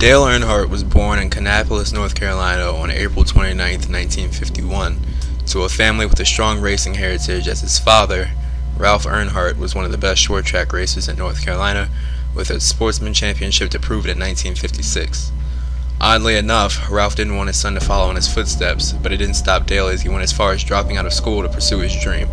Dale Earnhardt was born in Kannapolis, North Carolina on April 29, 1951, to a family with a strong racing heritage, as his father, Ralph Earnhardt, was one of the best short track racers in North Carolina, with a sportsman championship to prove it in 1956. Oddly enough, Ralph didn't want his son to follow in his footsteps, but it didn't stop Dale as he went as far as dropping out of school to pursue his dream.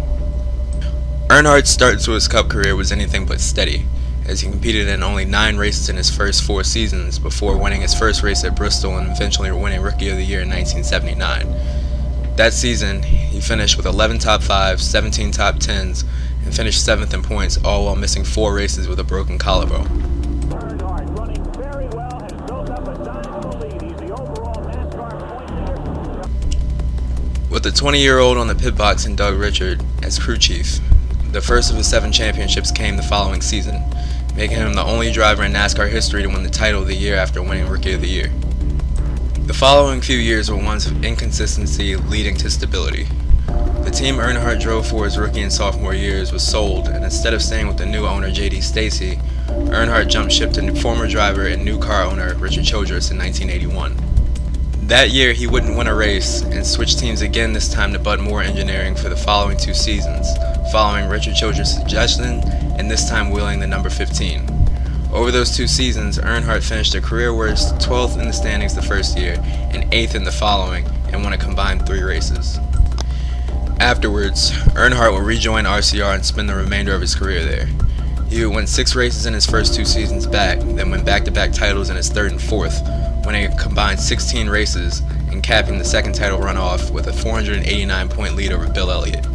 Earnhardt's start to his Cup career was anything but steady, as he competed in only 9 races in his first 4 seasons before winning his first race at Bristol and eventually winning Rookie of the Year in 1979. That season, he finished with 11 top 5s, 17 top 10s, and finished 7th in points, all while missing 4 races with a broken collarbone. Earnhardt running very well, has built up a sizable lead. He's the overall NASCAR point leader. With the 20-year-old on the pit box and Doug Richard as crew chief, the first of his 7 championships came the following season, making him the only driver in NASCAR history to win the title the year after winning Rookie of the Year. The following few years were ones of inconsistency leading to stability. The team Earnhardt drove for his rookie and sophomore years was sold, and instead of staying with the new owner J.D. Stacy, Earnhardt jumped ship to former driver and new car owner Richard Childress in 1981. That year he wouldn't win a race and switched teams again, this time to Bud Moore Engineering for the following 2 seasons, following Richard Childress' suggestion and this time wheeling the number 15. Over those 2 seasons, Earnhardt finished a career worst 12th in the standings the first year and 8th in the following, and won a combined 3 races. Afterwards, Earnhardt would rejoin RCR and spend the remainder of his career there. He would win 6 races in his first 2 seasons back, then win back-to-back titles in his 3rd and 4th, winning a combined 16 races and capping the 2nd title runoff with a 489-point lead over Bill Elliott.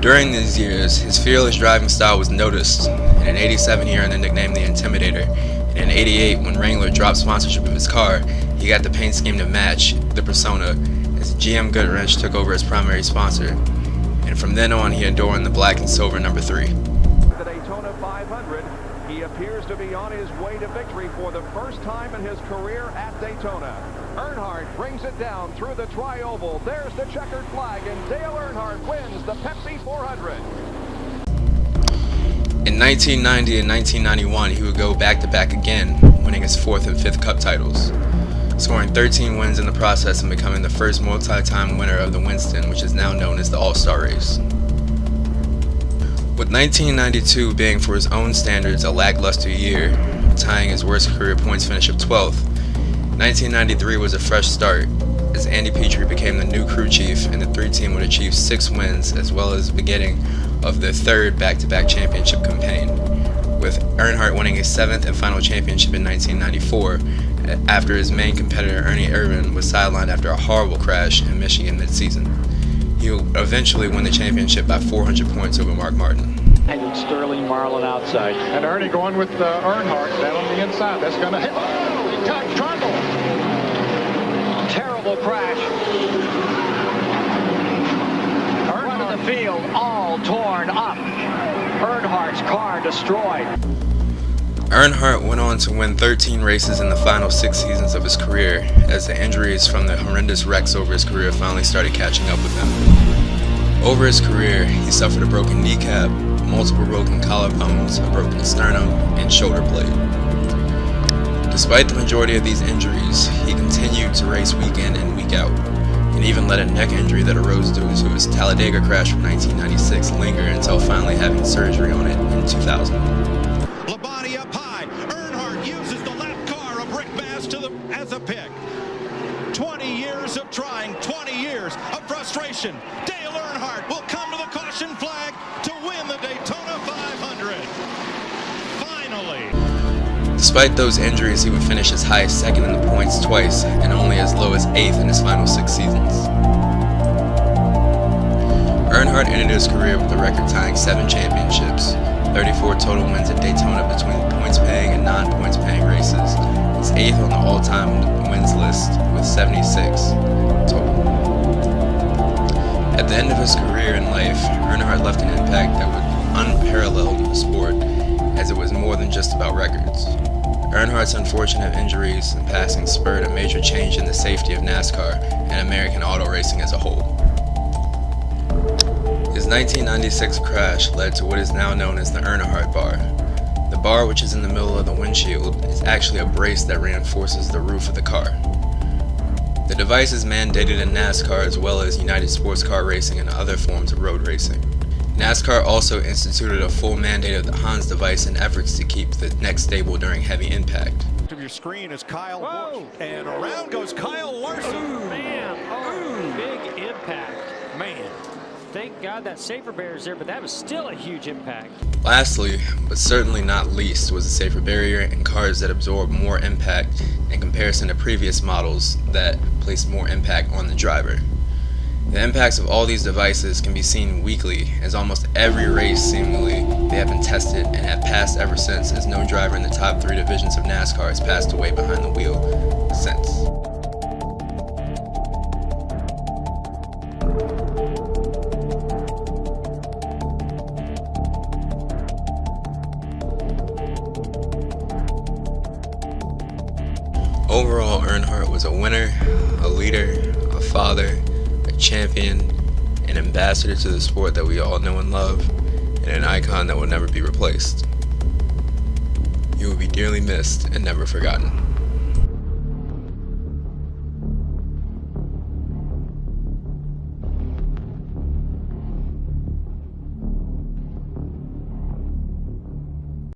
During these years, his fearless driving style was noticed. In '87, he earned the nickname The Intimidator, and in '88, when Wrangler dropped sponsorship of his car, he got the paint scheme to match the persona, as GM Goodwrench took over as primary sponsor, and from then on he adorned the black and silver number 3. The Daytona 500, he appears to be on his way to victory for the first time in his career at Daytona. Earnhardt brings it down through the tri-oval. There's the checkered flag, and Dale Earnhardt wins the Pepsi 400. In 1990 and 1991, he would go back-to-back again, winning his 4th and 5th Cup titles, scoring 13 wins in the process and becoming the first multi-time winner of the Winston, which is now known as the All-Star Race. With 1992 being for his own standards a lackluster year, tying his worst career points finish of 12th, 1993 was a fresh start, as Andy Petrie became the new crew chief and the 3 team would achieve 6 wins as well as the beginning of their 3rd back-to-back championship campaign, with Earnhardt winning his 7th and final championship in 1994 after his main competitor Ernie Irvan was sidelined after a horrible crash in Michigan mid-season. He will eventually win the championship by 400 points over Mark Martin. And Sterling Marlin outside. And Ernie going with Earnhardt down on the inside. That's going to hit. Oh, he got trouble. Terrible crash. Front of the field, all torn up. Earnhardt's car destroyed. Earnhardt went on to win 13 races in the final 6 seasons of his career, as the injuries from the horrendous wrecks over his career finally started catching up with him. Over his career, he suffered a broken kneecap, multiple broken collarbones, a broken sternum, and shoulder blade. Despite the majority of these injuries, he continued to race week in and week out, and even let a neck injury that arose due to his Talladega crash from 1996 linger until finally having surgery on it in 2000. Labonte up high. Earnhardt uses the lap car of Rick Bass as a pick. 20 years of trying, 20 years of frustration. Dale Earnhardt will come to the caution flag to win the Daytona 500. Finally. Despite those injuries, he would finish as high as 2nd in the points twice and only as low as 8th in his final 6 seasons. Earnhardt ended his career with a record-tying 7 championships, 34 total wins at Daytona between points-paying and non-points-paying races. He's 8th on the all-time wins list with 76 total. At the end of his career in life, Earnhardt left an impact that was unparalleled in the sport, as it was more than just about records. Earnhardt's unfortunate injuries and passing spurred a major change in the safety of NASCAR and American auto racing as a whole. His 1996 crash led to what is now known as the Earnhardt Bar. The bar, which is in the middle of the windshield, is actually a brace that reinforces the roof of the car. The device is mandated in NASCAR as well as United Sports Car Racing and other forms of road racing. NASCAR also instituted a full mandate of the Hans device in efforts to keep the neck stable during heavy impact. Of your screen is Kyle Busch, and around goes Kyle Larson. Ooh, man, oh, big impact. Man, thank God that safer barrier is there, but that was still a huge impact. Lastly, but certainly not least, was the safer barrier in cars that absorb more impact in comparison to previous models that place more impact on the driver. The impacts of all these devices can be seen weekly, as almost every race seemingly they have been tested and have passed ever since, as no driver in the top 3 divisions of NASCAR has passed away behind the wheel since. Overall, Earnhardt was a winner, a leader, a father, a champion, an ambassador to the sport that we all know and love, and an icon that will never be replaced. He will be dearly missed and never forgotten.